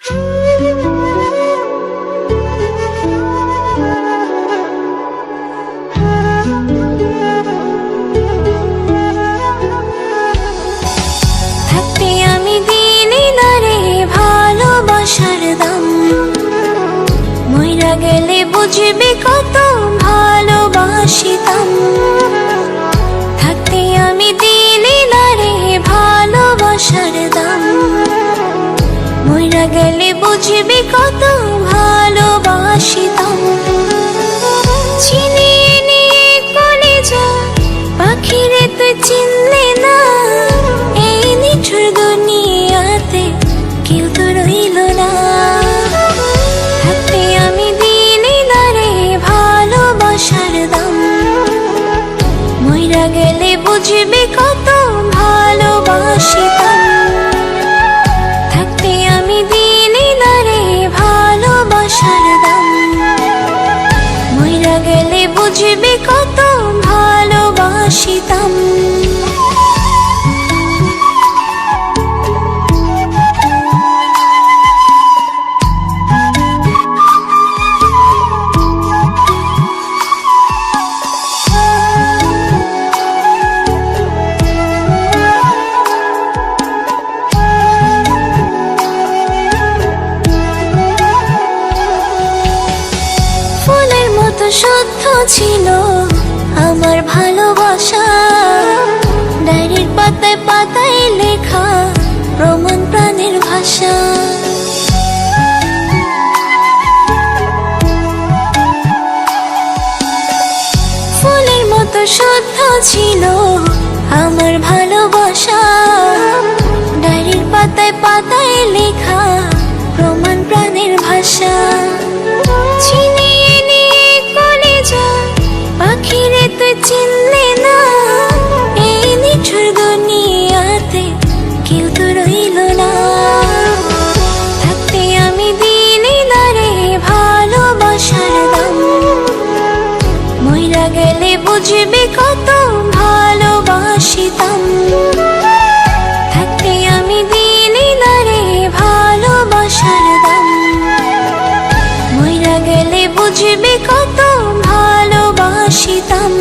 থাকতে আমি দিলি না রে ভালোবাসার দাম, মইরা গেলে বুঝবি কত ভালোবাসিতাম। থাকতে আমি দিলি না রে ভালোবাসার দাম, মইরা গেলে বুঝবি কত ভালোবাসিতাম। চিনিয়ে নিয়ে কলিজা পাখিরে তুই চিনলি না, এই নিঠুর দুনিয়াতে কেউ তো রইল না। থাকতে আমি দিলি না রে ভালোবাসার দাম, মইরা গেলে বুঝবি কত ভালোবাসিতাম। থাকতে আমি দিলি না রে ভালোবাসার দাম, মইরা গেলে বুঝবি কত ভালোবাসিতাম। ফুলের মতো শুদ্ধ ছিল আমার ভালোবাসা, ডায়েরির পাতায় পাতায় লেখা প্রমাণ প্রাণের ভাষা। ফুলের মতো শুদ্ধ ছিল আমার ভালোবাসা, ডায়েরির পাতায় পাতায় লেখা প্রমাণ প্রাণের ভাষা। চিনিয়ে নিয়ে কলিজা পাখিরে তুই চিনলি না, এই নিঠুর দুনিয়াতে কেউ তো রইল না। থাকতে আমি দিলি না রে ভালোবাসার দাম, মইরা গেলে বুঝবি কত ভালোবাসিতাম। থাকতে আমি দিলি না রে ভালোবাসার দাম, মইরা গেলে বুঝবি কত ভালোবাসিতাম।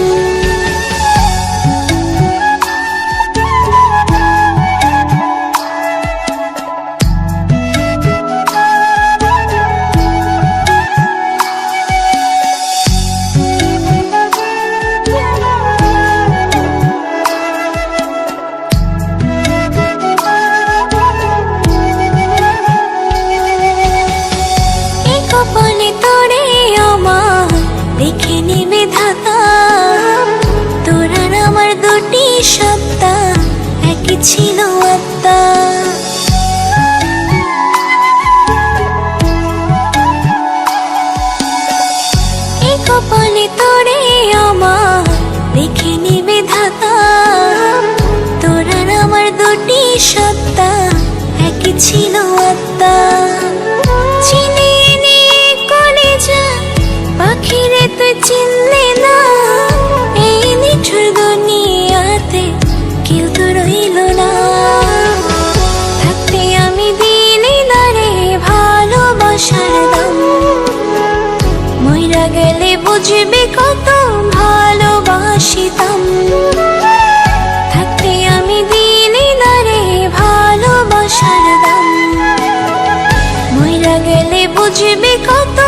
কপালে তোরে আমার দেখে নিবে ধাতা, তোর আর আমার দুটি সত্তা একই ছিল আত্মা। এই কপালে তোরে আমার দেখে নিবে ধাতা, তোর আর আমার দুটি সত্তা একই ছিল আত্মা। চিনিয়ে নিয়ে কলিজা পাখিরে তুই চিনলি না, এই নিঠুর দুনিয়াতে কেউ তো রইল না। থাকতে আমি দিলি না রে ভালোবাসার দাম, মইরা গেলে বুঝবি কত ভালোবাসিতাম। থাকতে আমি দিলি না রে ভালোবাসার দাম, মইরা গেলে বুঝবি কত